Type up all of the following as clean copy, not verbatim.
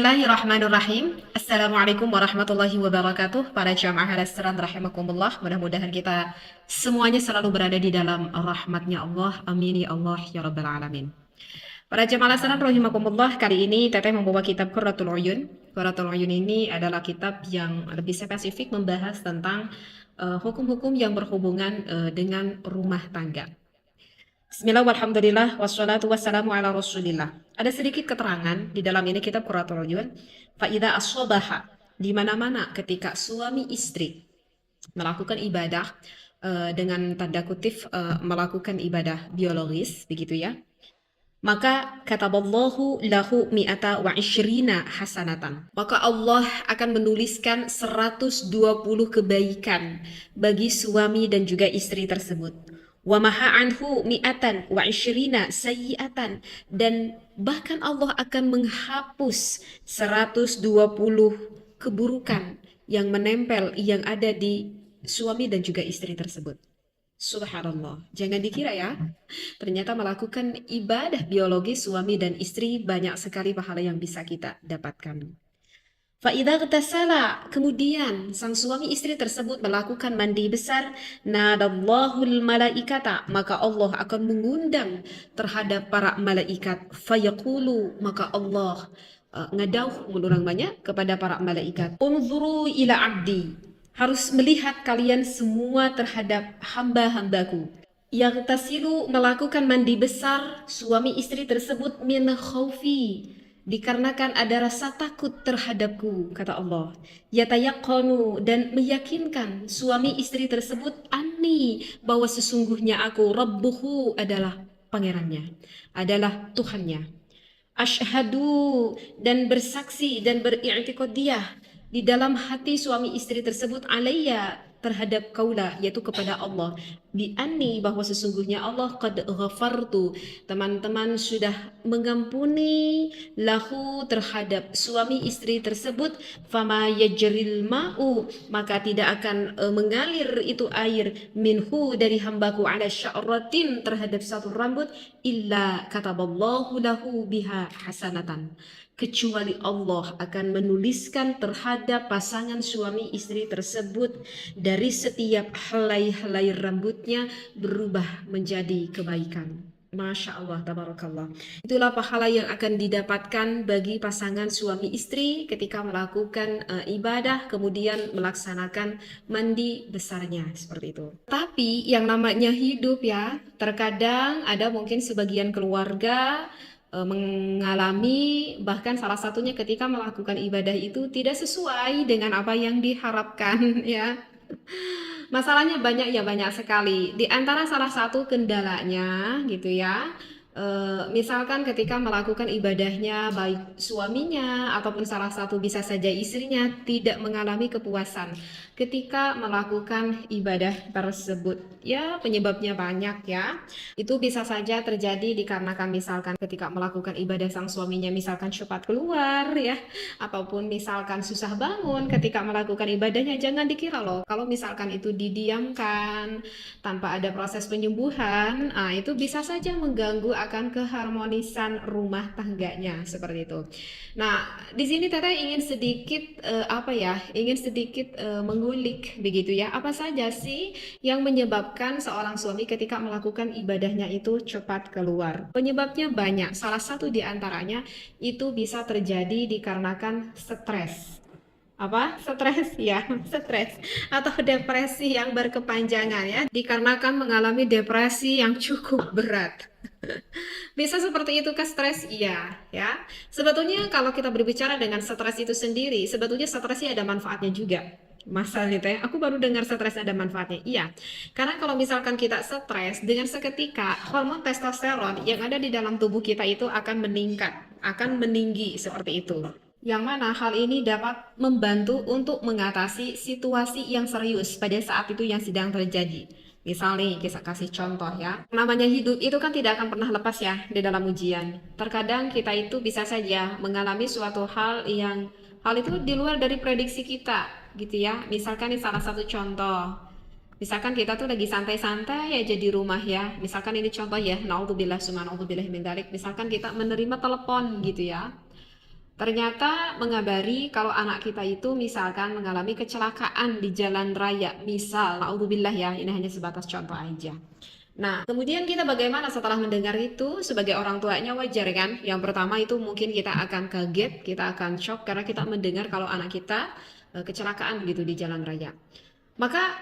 Bismillahirrahmanirrahim. Assalamualaikum warahmatullahi wabarakatuh. Para jamaah al-Asran rahimakumullah. Mudah-mudahan kita semuanya selalu berada di dalam rahmatnya Allah. Amin ya Allah ya rabbal alamin. Para jamaah al-Asran rahimakumullah, kali ini Teteh membawa kitab Qurratul Uyun. Qurratul Uyun ini adalah kitab yang lebih spesifik membahas tentang hukum-hukum yang berhubungan dengan rumah tangga. Bismillah, walhamdulillah, wassalatu wassalamu ala rasulillah. Ada sedikit keterangan di dalam ini kitab Qurratul Uyun. Fa'idha as-sobaha, di mana-mana ketika suami istri melakukan ibadah dengan tanda kutip melakukan ibadah biologis, begitu ya. Maka kataballahu lahu mi'ata wa ishrina hasanatan. Maka Allah akan menuliskan 120 kebaikan bagi suami dan juga istri tersebut. Wa maha anhu mi'atan wa ishrina sayyi'atan, dan bahkan Allah akan menghapus 120 keburukan yang menempel yang ada di suami dan juga istri tersebut. Subhanallah, jangan dikira ya, ternyata melakukan ibadah biologi suami dan istri banyak sekali pahala yang bisa kita dapatkan. Fa'idha gtasala, kemudian sang suami istri tersebut melakukan mandi besar, nadallahul malaikata, maka Allah akan mengundang terhadap para malaikat. Fayaqulu, maka Allah ngadauh mengurang banyak kepada para malaikat. Unzuru ila abdi, harus melihat kalian semua terhadap hamba-hambaku. Yang tasilu, melakukan mandi besar suami istri tersebut, min khaufi, dikarenakan ada rasa takut terhadapku, kata Allah. Yatayaqqanu, dan meyakinkan suami istri tersebut, anni, bahwa sesungguhnya aku, rabbuhu, adalah pangerannya, adalah Tuhannya. Asyhadu, dan bersaksi dan beriktikadiyah di dalam hati suami istri tersebut, alayya, terhadap kaulah, yaitu kepada Allah, bi anni, bahwa sesungguhnya Allah, qad ghafartu, teman-teman sudah mengampuni, lahu, terhadap suami istri tersebut, fama yajril ma'u, maka tidak akan mengalir itu air, minhu, dari hambaku, ala sya'ratin, terhadap satu rambut, illa kataballahu lahu biha hasanatan, kecuali Allah akan menuliskan terhadap pasangan suami istri tersebut dari setiap helai-helai rambutnya berubah menjadi kebaikan. Masya Allah, tabarakallah. Itulah pahala yang akan didapatkan bagi pasangan suami istri ketika melakukan ibadah kemudian melaksanakan mandi besarnya, seperti itu. Tapi yang namanya hidup ya, terkadang ada mungkin sebagian keluarga mengalami, bahkan salah satunya ketika melakukan ibadah itu tidak sesuai dengan apa yang diharapkan ya. Masalahnya banyak ya, banyak sekali. Di antara salah satu kendalanya gitu ya, misalkan ketika melakukan ibadahnya, baik suaminya ataupun salah satu bisa saja istrinya tidak mengalami kepuasan ketika melakukan ibadah tersebut. Ya, penyebabnya banyak ya. Itu bisa saja terjadi dikarenakan misalkan ketika melakukan ibadah sang suaminya misalkan cepat keluar ya, ataupun misalkan susah bangun ketika melakukan ibadahnya. Jangan dikira loh kalau misalkan itu didiamkan tanpa ada proses penyembuhan, itu bisa saja mengganggu akan keharmonisan rumah tangganya, seperti itu. Nah, di sini Teteh ingin sedikit ingin sedikit mengulik begitu ya. Apa saja sih yang menyebabkan seorang suami ketika melakukan ibadahnya itu cepat keluar? Penyebabnya banyak. Salah satu di antaranya itu bisa terjadi dikarenakan stres. Apa? Stres ya, stres atau depresi yang berkepanjangan ya, dikarenakan mengalami depresi yang cukup berat. Bisa seperti itu ke stres? Iya, ya. Sebetulnya kalau kita berbicara dengan stres itu sendiri, sebetulnya stresnya ada manfaatnya juga. Masalahnya teh, aku baru dengar stres ada manfaatnya. Iya, karena kalau misalkan kita stres, dengan seketika hormon testosteron yang ada di dalam tubuh kita itu akan meningkat, akan meninggi seperti itu. Yang mana hal ini dapat membantu untuk mengatasi situasi yang serius pada saat itu yang sedang terjadi. Misal nih, kita kasih contoh ya. Namanya hidup itu kan tidak akan pernah lepas ya di dalam ujian. Terkadang kita itu bisa saja mengalami suatu hal yang hal itu di luar dari prediksi kita, gitu ya. Misalkan ini salah satu contoh. Misalkan kita tuh lagi santai-santai aja di rumah ya. Misalkan ini contoh ya, naudzubillah summa naudzubillah min dzalik. Misalkan kita menerima telepon gitu ya. Ternyata mengabari kalau anak kita itu misalkan mengalami kecelakaan di jalan raya, misal, naudzubillah ya, ini hanya sebatas contoh aja. Nah, kemudian kita bagaimana setelah mendengar itu sebagai orang tuanya wajar kan? Yang pertama itu mungkin kita akan kaget, kita akan shock karena kita mendengar kalau anak kita kecelakaan begitu di jalan raya. Maka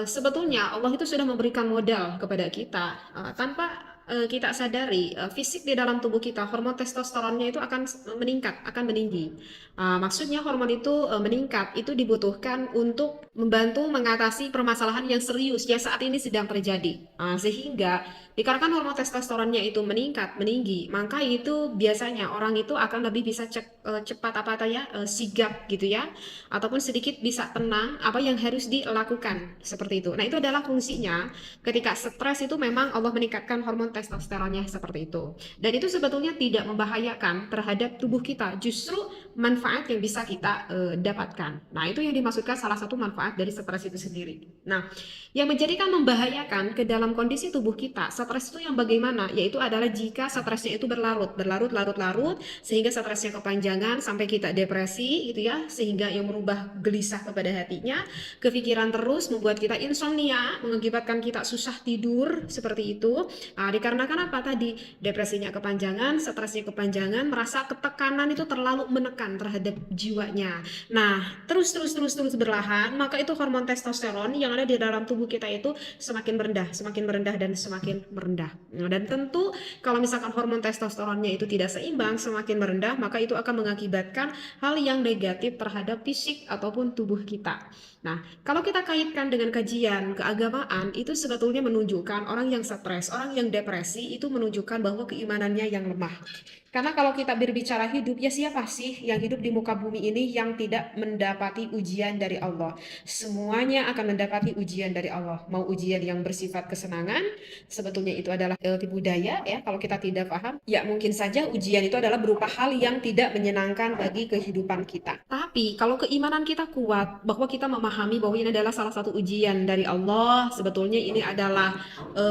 sebetulnya Allah itu sudah memberikan modal kepada kita tanpa kita sadari fisik di dalam tubuh kita hormon testosteronnya itu akan meningkat, akan meninggi. Maksudnya hormon itu meningkat itu dibutuhkan untuk membantu mengatasi permasalahan yang serius yang saat ini sedang terjadi. Sehingga dikarenakan hormon testosteronnya itu meningkat, meninggi, maka itu biasanya orang itu akan lebih bisa cepat sigap gitu ya, ataupun sedikit bisa tenang apa yang harus dilakukan seperti itu. Nah, itu adalah fungsinya ketika stres itu memang Allah meningkatkan hormon testosteronnya seperti itu. Dan itu sebetulnya tidak membahayakan terhadap tubuh kita, justru manfaat yang bisa kita dapatkan. Nah, itu yang dimaksudkan salah satu manfaat dari stres itu sendiri. Nah, yang menjadikan membahayakan ke dalam kondisi tubuh kita, stres itu yang bagaimana? Yaitu adalah jika stresnya itu berlarut-larut sehingga stresnya kepanjangan sampai kita depresi gitu ya, sehingga yang merubah gelisah kepada hatinya, kepikiran terus membuat kita insomnia, mengakibatkan kita susah tidur seperti itu. Dikarenakan apa tadi? Depresinya kepanjangan, stresnya kepanjangan, merasa ketekanan itu terlalu menekan terhadap jiwanya. Nah, terus berlahan, maka itu hormon testosteron yang ada di dalam tubuh kita itu semakin merendah dan semakin merendah. Nah, dan tentu kalau misalkan hormon testosteronnya itu tidak seimbang, semakin merendah, maka itu akan mengakibatkan hal yang negatif terhadap fisik ataupun tubuh kita. Nah, kalau kita kaitkan dengan kajian keagamaan, itu sebetulnya menunjukkan orang yang stres, orang yang depresi itu menunjukkan bahwa keimanannya yang lemah. Karena kalau kita berbicara hidup, ya siapa sih yang hidup di muka bumi ini yang tidak mendapati ujian dari Allah? Semuanya akan mendapati ujian dari Allah. Mau ujian yang bersifat kesenangan, sebetulnya itu adalah tipu daya ya. Kalau kita tidak paham, ya mungkin saja ujian itu adalah berupa hal yang tidak menyenangkan bagi kehidupan kita. Tapi kalau keimanan kita kuat, bahwa kita memahami bahwa ini adalah salah satu ujian dari Allah, sebetulnya ini adalah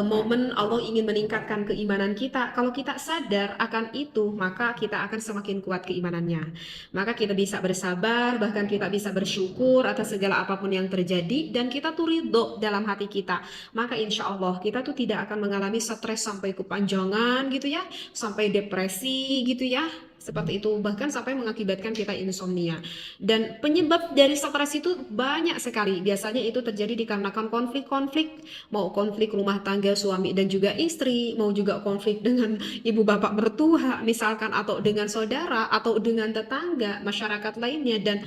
momen Allah ingin meningkatkan keimanan kita. Kalau kita sadar akan itu, maka kita akan semakin kuat keimanannya. Maka kita bisa bersabar, bahkan kita bisa bersyukur atas segala apapun yang terjadi, dan kita tuh ridho dalam hati kita. Maka insya Allah kita tuh tidak akan mengalami stres sampai kepanjangan gitu ya, sampai depresi gitu ya, seperti itu, bahkan sampai mengakibatkan kita insomnia. Dan penyebab dari stres itu banyak sekali. Biasanya itu terjadi dikarenakan konflik-konflik, mau konflik rumah tangga suami dan juga istri, mau juga konflik dengan ibu bapak mertua misalkan, atau dengan saudara, atau dengan tetangga, masyarakat lainnya. Dan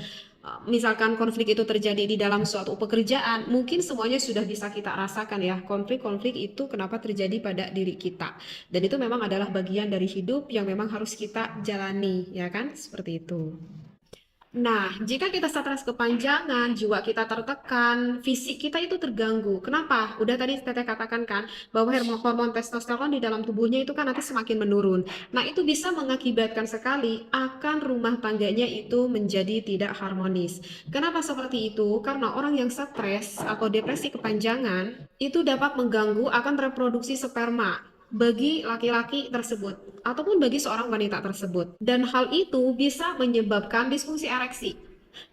misalkan konflik itu terjadi di dalam suatu pekerjaan, mungkin semuanya sudah bisa kita rasakan ya, konflik-konflik itu kenapa terjadi pada diri kita. Dan itu memang adalah bagian dari hidup yang memang harus kita jalani, ya kan? Seperti itu. Nah, jika kita stres kepanjangan, jiwa kita tertekan, fisik kita itu terganggu. Kenapa? Udah tadi Teteh katakan kan, bahwa hormon testosteron di dalam tubuhnya itu kan nanti semakin menurun. Nah, itu bisa mengakibatkan sekali akan rumah tangganya itu menjadi tidak harmonis. Kenapa seperti itu? Karena orang yang stres atau depresi kepanjangan, itu dapat mengganggu akan reproduksi sperma bagi laki-laki tersebut ataupun bagi seorang wanita tersebut, dan hal itu bisa menyebabkan disfungsi ereksi,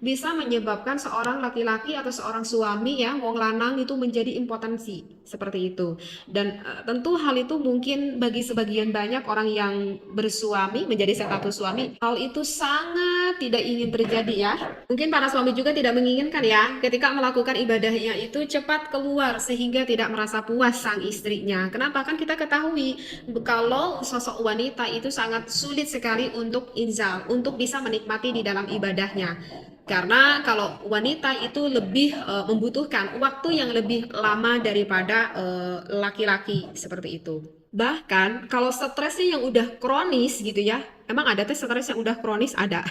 bisa menyebabkan seorang laki-laki atau seorang suami ya, wong lanang itu menjadi impotensi seperti itu. Dan tentu hal itu mungkin bagi sebagian banyak orang yang bersuami menjadi status suami, hal itu sangat tidak ingin terjadi ya. Mungkin para suami juga tidak menginginkan ya ketika melakukan ibadahnya itu cepat keluar sehingga tidak merasa puas sang istrinya. Kenapa? Kan kita ketahui kalau sosok wanita itu sangat sulit sekali untuk inzal, untuk bisa menikmati di dalam ibadahnya. Karena kalau wanita itu lebih membutuhkan waktu yang lebih lama daripada laki-laki seperti itu. Bahkan kalau stresnya yang udah kronis gitu ya, emang ada tuh stres yang udah kronis ada.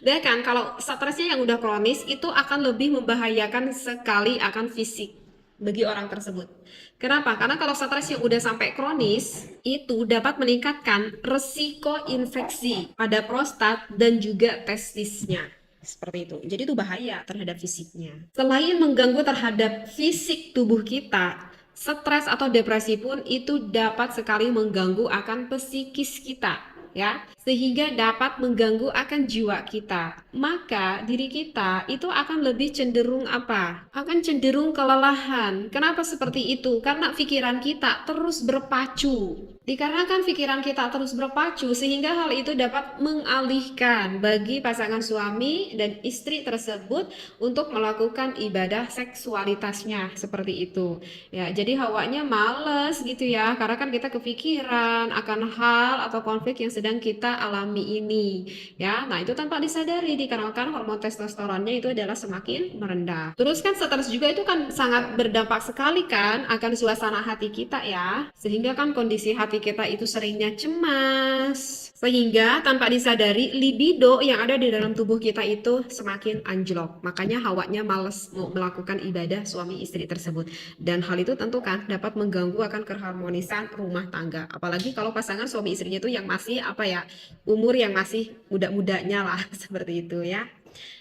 Dan kan kalau stresnya yang udah kronis itu akan lebih membahayakan sekali akan fisik bagi orang tersebut. Kenapa? Karena kalau stres yang udah sampai kronis itu dapat meningkatkan resiko infeksi pada prostat dan juga testisnya. Seperti itu. Jadi itu bahaya terhadap fisiknya. Selain mengganggu terhadap fisik tubuh kita, stres atau depresi pun itu dapat sekali mengganggu akan psikis kita. ya, sehingga dapat mengganggu akan jiwa kita. Maka diri kita itu akan lebih cenderung apa? Akan cenderung kelelahan. Kenapa seperti itu? Karena pikiran kita terus berpacu. Dikarenakan pikiran kita terus berpacu, sehingga hal itu dapat mengalihkan bagi pasangan suami dan istri tersebut untuk melakukan ibadah seksualitasnya seperti itu. Ya, jadi Hawanya males gitu ya, karena kan kita kepikiran akan hal atau konflik yang sedang kita alami ini. Ya, nah itu tanpa disadari dikarenakan hormon testosteronnya itu adalah semakin merendah. Terus kan stres juga itu kan sangat berdampak sekali kan akan suasana hati kita ya, sehingga kan kondisi hati kita itu seringnya cemas, sehingga tanpa disadari libido yang ada di dalam tubuh kita itu semakin anjlok. Makanya Hawanya males mau melakukan ibadah suami istri tersebut, dan hal itu tentu kan dapat mengganggu akan keharmonisan rumah tangga, apalagi kalau pasangan suami istrinya itu yang masih apa ya, umur yang masih muda-mudanya lah seperti itu ya.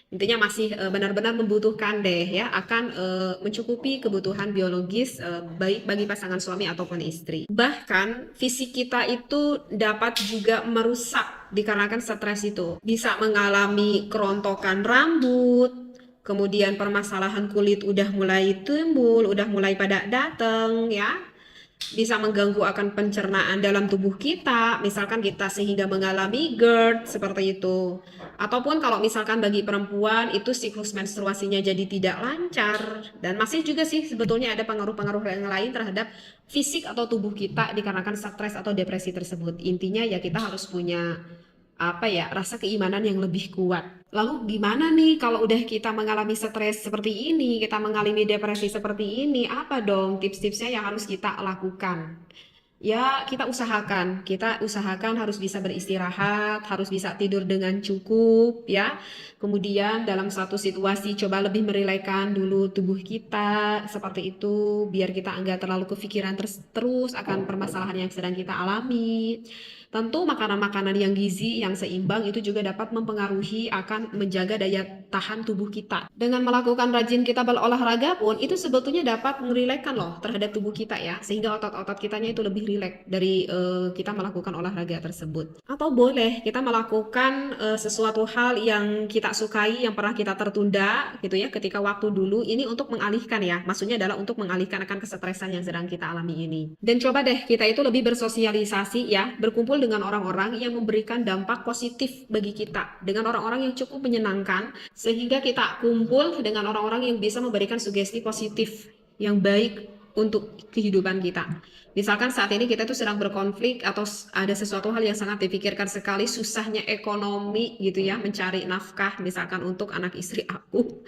Intinya masih benar-benar membutuhkan deh ya, akan mencukupi kebutuhan biologis baik bagi pasangan suami ataupun istri. Bahkan fisik kita itu dapat juga merusak dikarenakan stres itu. Bisa mengalami kerontokan rambut, kemudian permasalahan kulit udah mulai timbul, udah mulai pada datang ya. Bisa mengganggu akan pencernaan dalam tubuh kita, misalkan kita sehingga mengalami GERD seperti itu. Ataupun kalau misalkan bagi perempuan itu siklus menstruasinya jadi tidak lancar, dan masih juga sih sebetulnya ada pengaruh-pengaruh yang lain terhadap fisik atau tubuh kita dikarenakan stres atau depresi tersebut. Intinya ya kita harus punya apa ya, rasa keimanan yang lebih kuat. Lalu gimana nih kalau udah kita mengalami stres seperti ini, kita mengalami depresi seperti ini, apa dong tips-tipsnya yang harus kita lakukan? Ya, kita usahakan harus bisa beristirahat, harus bisa tidur dengan cukup ya. Kemudian dalam satu situasi coba lebih merelakan dulu tubuh kita seperti itu, biar kita enggak terlalu kepikiran terus akan permasalahan yang sedang kita alami. Tentu makanan-makanan yang gizi, yang seimbang itu juga dapat mempengaruhi akan menjaga daya tahan tubuh kita. Dengan melakukan rajin kita berolahraga pun itu sebetulnya dapat merilekkan loh terhadap tubuh kita ya, sehingga otot-otot kitanya itu lebih rileks dari kita melakukan olahraga tersebut. Atau boleh kita melakukan sesuatu hal yang kita sukai, yang pernah kita tertunda gitu ya ketika waktu dulu, ini untuk mengalihkan ya, maksudnya adalah untuk mengalihkan akan kesetresan yang sedang kita alami ini. Dan coba deh kita itu lebih bersosialisasi ya, berkumpul dengan orang-orang yang memberikan dampak positif bagi kita, dengan orang-orang yang cukup menyenangkan, sehingga kita kumpul dengan orang-orang yang bisa memberikan sugesti positif yang baik untuk kehidupan kita. Misalkan saat ini kita tuh sedang berkonflik atau ada sesuatu hal yang sangat dipikirkan sekali, susahnya ekonomi gitu ya, mencari nafkah misalkan untuk anak istri aku.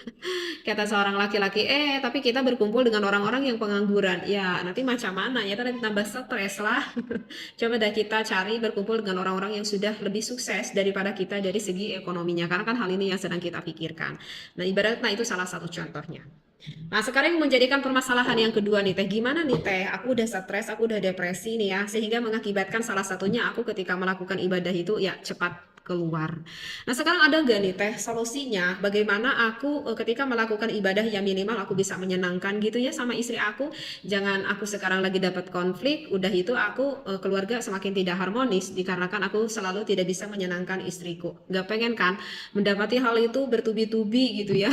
Kata seorang laki-laki, tapi kita berkumpul dengan orang-orang yang pengangguran. Ya, nanti macam mana ya, tadi tambah stres lah. Coba deh kita cari berkumpul dengan orang-orang yang sudah lebih sukses daripada kita dari segi ekonominya, karena kan hal ini yang sedang kita pikirkan. Nah, ibaratnya itu salah satu contohnya. Nah, sekarang menjadikan permasalahan yang kedua nih Teh, gimana nih Teh? Aku udah stres, aku udah depresi nih ya, sehingga mengakibatkan salah satunya aku ketika melakukan ibadah itu ya cepat keluar. Nah, sekarang ada gak nih Teh solusinya bagaimana aku ketika melakukan ibadah ya minimal aku bisa menyenangkan gitu ya sama istri aku. Jangan aku sekarang lagi dapat konflik, udah itu aku keluarga semakin tidak harmonis dikarenakan aku selalu tidak bisa menyenangkan istriku. Gak pengen kan mendapati hal itu bertubi-tubi gitu ya.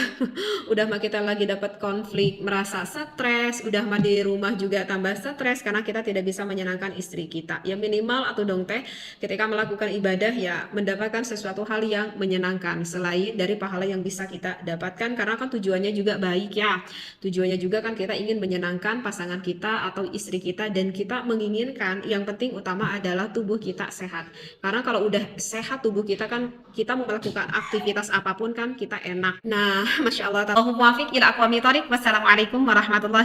Udah mah kita lagi dapat konflik, merasa stres, udah mah di rumah juga tambah stres karena kita tidak bisa menyenangkan istri kita. Ya minimal atau dong Teh ketika melakukan ibadah ya mendapatkan sesuatu hal yang menyenangkan selain dari pahala yang bisa kita dapatkan, karena kan tujuannya juga baik ya. Tujuannya juga kan kita ingin menyenangkan pasangan kita atau istri kita, dan kita menginginkan yang penting utama adalah tubuh kita sehat. Karena kalau udah sehat tubuh kita kan kita mau melakukan aktivitas apapun kan kita enak. Nah, Masya Allah. Wassalamualaikum warahmatullahi